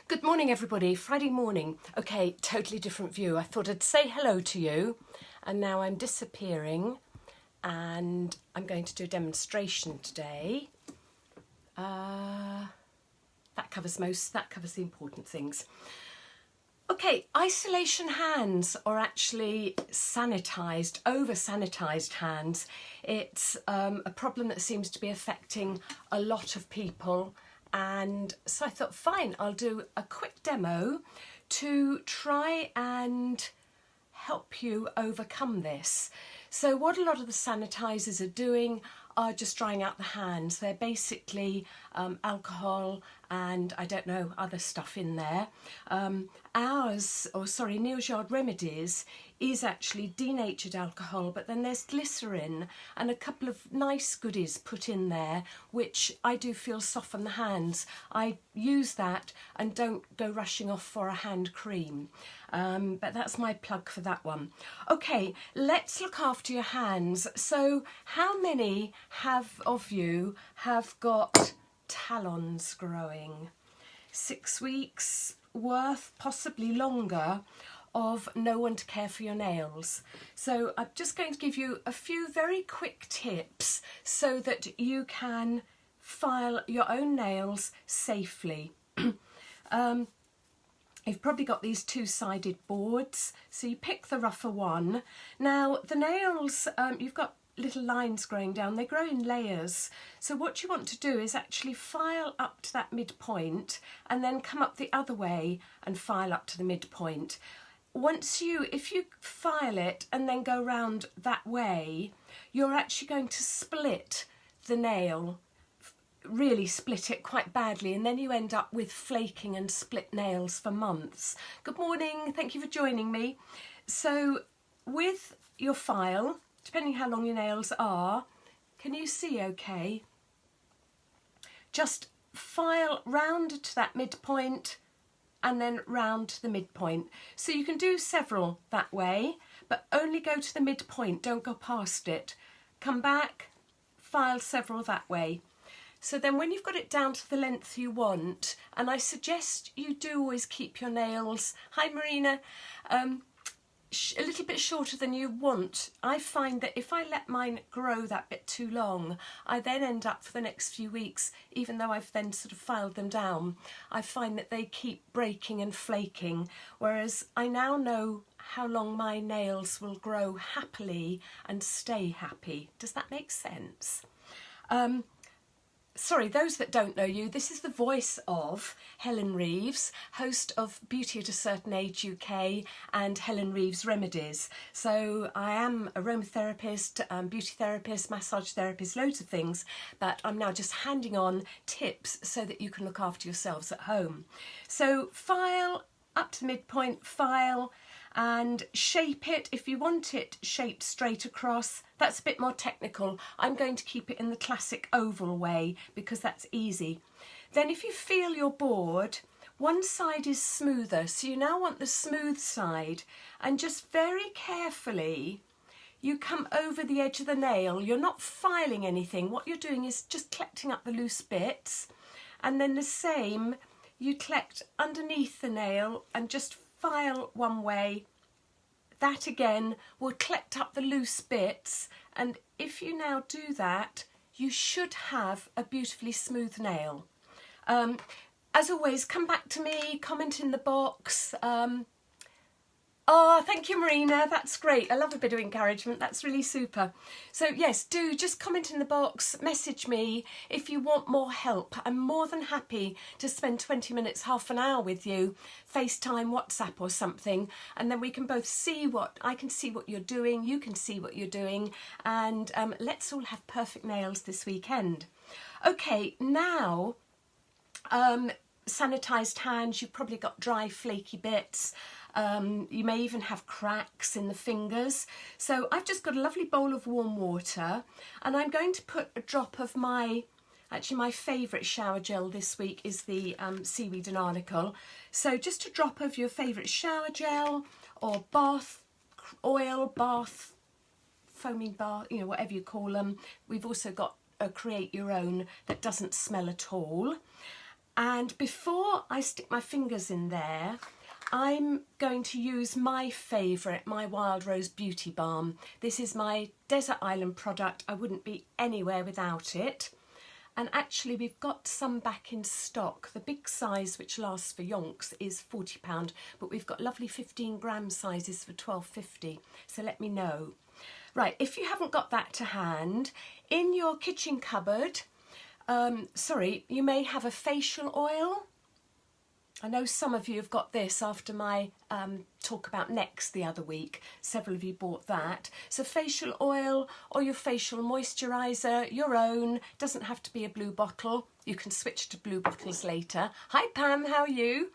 Good morning, everybody. Friday morning. Okay, totally different view. I thought I'd say hello to you, and now I'm disappearing, and I'm going to do a demonstration today. That covers the important things. Okay, isolation hands are actually sanitised, over-sanitised hands. It's a problem that seems to be affecting a lot of people. And so I thought, fine, I'll do a quick demo to try and help you overcome this. So what a lot of the sanitisers are doing are just drying out the hands. They're basically alcohol and I don't know, other stuff in there. Neil's Yard Remedies is actually denatured alcohol, but then there's glycerin and a couple of nice goodies put in there, which I do feel soften the hands. I use that and don't go rushing off for a hand cream. But that's my plug for that one. Okay, let's look after your hands. So how many of you have got talons growing? 6 weeks worth, possibly longer, of no one to care for your nails. So I'm just going to give you a few very quick tips so that you can file your own nails safely. You've probably got these two-sided boards, so you pick the rougher one. Now the nails, you've got little lines growing down, they grow in layers. So what you want to do is actually file up to that midpoint and then come up the other way and file up to the midpoint. If you file it and then go round that way, you're actually going to split the nail, really split it quite badly, and then you end up with flaking and split nails for months. Good morning, thank you for joining me. So with your file, depending how long your nails are, can you see okay? Just file round to that midpoint and then round to the midpoint. So you can do several that way, but only go to the midpoint, don't go past it. Come back, file several that way. So then when you've got it down to the length you want, and I suggest you do always keep your nails, hi Marina, a little bit shorter than you want. I find that if I let mine grow that bit too long, I then end up for the next few weeks, even though I've then sort of filed them down, I find that they keep breaking and flaking, whereas I now know how long my nails will grow happily and stay happy. Does that make sense? Sorry, those that don't know you, this is the voice of Helen Reeves, host of Beauty at a Certain Age UK and Helen Reeves Remedies. So I am aromatherapist, beauty therapist, massage therapist, loads of things, but I'm now just handing on tips so that you can look after yourselves at home. So file up to the midpoint, file, and shape it. If you want it shaped straight across, that's a bit more technical. I'm going to keep it in the classic oval way because that's easy. Then if you feel your board, one side is smoother, so you now want the smooth side, and just very carefully you come over the edge of the nail. You're not filing anything, what you're doing is just collecting up the loose bits, and then the same, you collect underneath the nail and just file one way. That again will collect up the loose bits, and if you now do that, you should have a beautifully smooth nail. As always, come back to me, comment in the box. Oh, thank you, Marina. That's great. I love a bit of encouragement. That's really super. So yes, do just comment in the box, message me if you want more help. I'm more than happy to spend 20 minutes, half an hour with you, FaceTime, WhatsApp or something, and then we can both see I can see what you're doing, you can see what you're doing, and let's all have perfect nails this weekend. Okay, now, sanitised hands, you've probably got dry, flaky bits. You may even have cracks in the fingers. So I've just got a lovely bowl of warm water, and I'm going to put a drop of my favourite shower gel this week is the seaweed and arnicle. So just a drop of your favourite shower gel or bath oil, bath, foaming bath, you know, whatever you call them. We've also got a create your own that doesn't smell at all. And before I stick my fingers in there, I'm going to use my favourite, my Wild Rose Beauty Balm. This is my Desert Island product. I wouldn't be anywhere without it. And actually we've got some back in stock. The big size, which lasts for yonks, is £40, but we've got lovely 15-gram sizes for £12.50. So let me know. Right, if you haven't got that to hand, in your kitchen cupboard, you may have a facial oil. I know some of you have got this after my talk about necks the other week. Several of you bought that. So facial oil or your facial moisturiser, your own. Doesn't have to be a blue bottle. You can switch to blue bottles later. Hi Pam, how are you?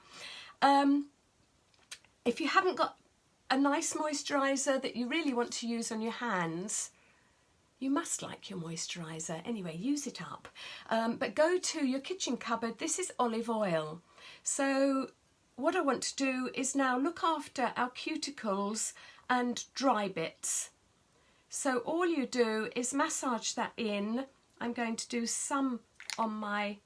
If you haven't got a nice moisturiser that you really want to use on your hands, you must like your moisturiser. Anyway, use it up. But go to your kitchen cupboard. This is olive oil. So what I want to do is now look after our cuticles and dry bits. So all you do is massage that in. I'm going to do some on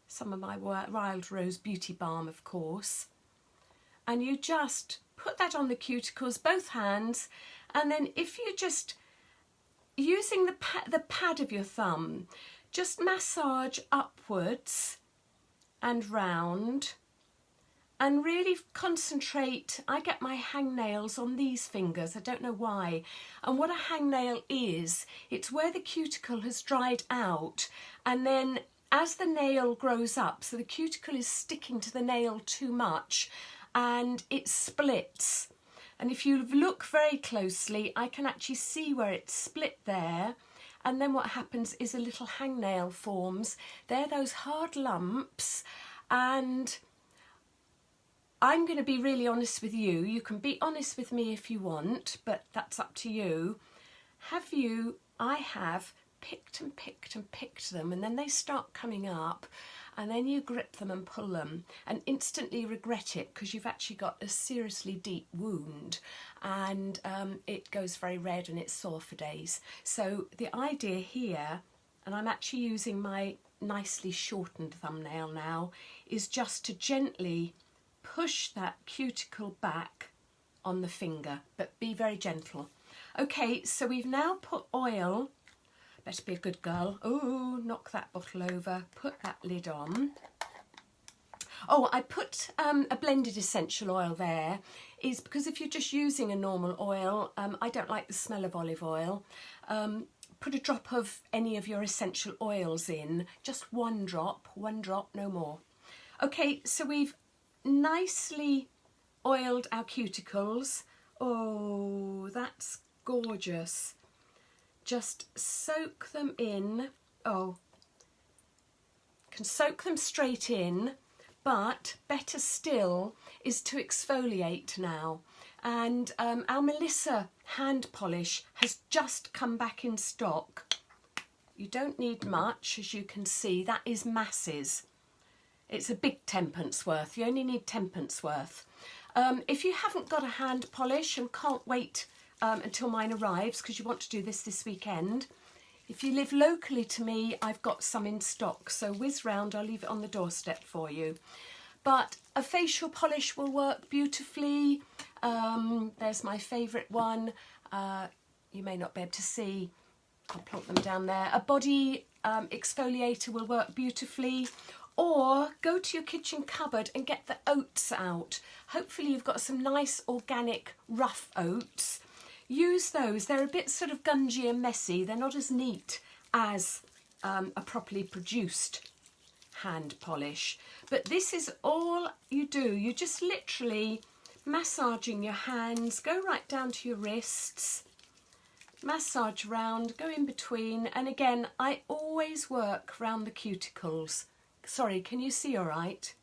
some of my Wild Rose Beauty Balm, of course. And you just put that on the cuticles, both hands, and then if you just, using the pad of your thumb, just massage upwards and round and really concentrate. I get my hangnails on these fingers, I don't know why. And what a hangnail is, it's where the cuticle has dried out, and then as the nail grows up, so the cuticle is sticking to the nail too much and it splits. And if you look very closely, I can actually see where it's split there. And then what happens is a little hangnail forms. They're those hard lumps. And I'm going to be really honest with you. You can be honest with me if you want, but that's up to you. I have picked and picked and picked them, and then they start coming up, and then you grip them and pull them and instantly regret it because you've actually got a seriously deep wound, and it goes very red and it's sore for days. So the idea here, and I'm actually using my nicely shortened thumbnail now, is just to gently push that cuticle back on the finger, but be very gentle. Okay, so we've now put oil. Better be a good girl. Oh, knock that bottle over. Put that lid on. Oh, I put a blended essential oil there, is because if you're just using a normal oil, I don't like the smell of olive oil. Put a drop of any of your essential oils in, just one drop, no more. Okay, so we've nicely oiled our cuticles. Oh, that's gorgeous. Just soak them in. Oh, can soak them straight in, but better still is to exfoliate now. And our Melissa hand polish has just come back in stock. You don't need much, as you can see. That is masses. It's a big 10p worth. You only need 10p worth. If you haven't got a hand polish and can't wait until mine arrives, because you want to do this weekend, if you live locally to me, I've got some in stock, so whiz round, I'll leave it on the doorstep for you. But a facial polish will work beautifully. There's my favourite one. You may not be able to see, I'll plonk them down there. A body exfoliator will work beautifully. Or go to your kitchen cupboard and get the oats out. Hopefully you've got some nice organic rough oats. Use those. They're a bit sort of gungy and messy. They're not as neat as a properly produced hand polish. But this is all you do. You just literally massaging your hands, go right down to your wrists, massage round, go in between. And again, I always work round the cuticles. Sorry, can you see all right?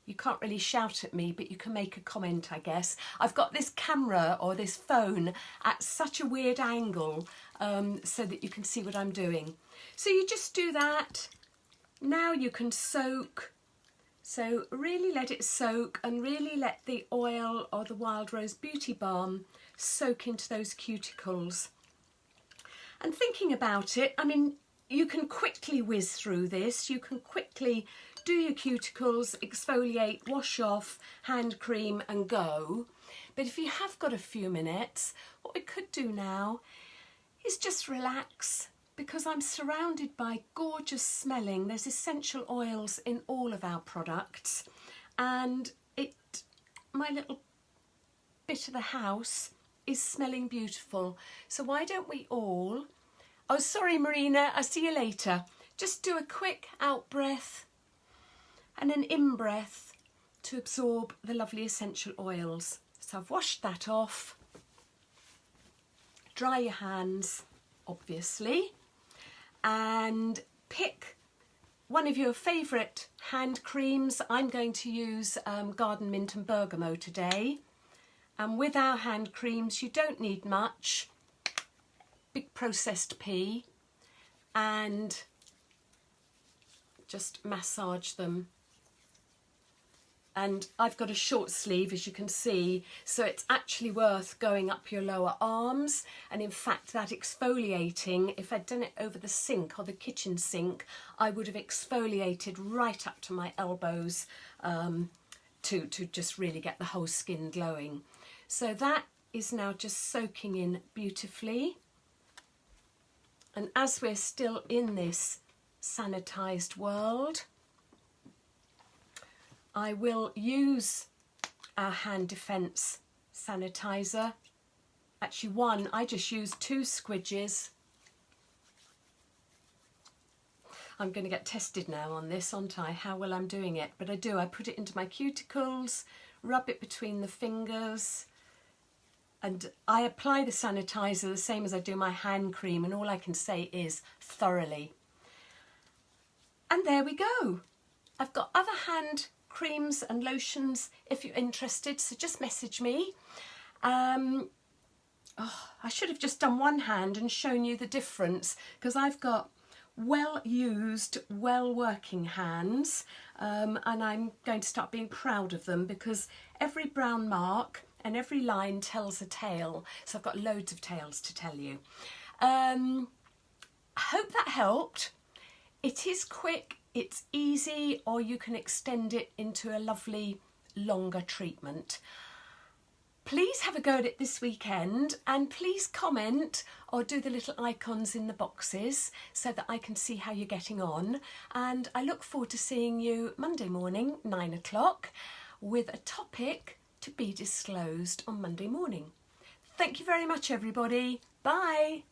You can't really shout at me, but you can make a comment, I guess. I've got this camera or this phone at such a weird angle so that you can see what I'm doing. So you just do that. Now you can soak. So really let it soak and really let the oil or the Wild Rose Beauty Balm soak into those cuticles. And thinking about it, I mean, you can quickly whiz through this. You can quickly do your cuticles, exfoliate, wash off, hand cream and go. But if you have got a few minutes, what we could do now is just relax, because I'm surrounded by gorgeous smelling. There's essential oils in all of our products, and my little bit of the house is smelling beautiful. So why don't we all, oh sorry Marina, I'll see you later. Just do a quick out breath and an in breath to absorb the lovely essential oils. So I've washed that off. Dry your hands, obviously, and pick one of your favourite hand creams. I'm going to use Garden Mint and Bergamot today. And with our hand creams, you don't need much. Big processed pea, and just massage them. And I've got a short sleeve, as you can see, so it's actually worth going up your lower arms. And in fact, that exfoliating, if I'd done it over the sink or the kitchen sink, I would have exfoliated right up to my elbows to just really get the whole skin glowing. So that is now just soaking in beautifully. And as we're still in this sanitised world, I will use our hand defence sanitizer. Actually I just used 2 squidges. I'm going to get tested now on this, aren't I? How well I'm doing it. But I put it into my cuticles, rub it between the fingers, and I apply the sanitizer the same as I do my hand cream, and all I can say is thoroughly. And there we go. I've got other hand creams and lotions if you're interested, so just message me. I should have just done one hand and shown you the difference, because I've got well used, well working hands, and I'm going to start being proud of them, because every brown mark and every line tells a tale. So I've got loads of tales to tell you. I hope that helped. It is quick, it's easy, or you can extend it into a lovely longer treatment. Please have a go at it this weekend, and please comment or do the little icons in the boxes so that I can see how you're getting on. And I look forward to seeing you Monday morning, 9 o'clock, with a topic to be disclosed on Monday morning. Thank you very much, everybody. Bye.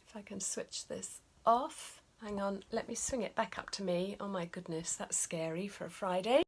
If I can switch this off. Hang on, let me swing it back up to me. Oh my goodness, that's scary for a Friday.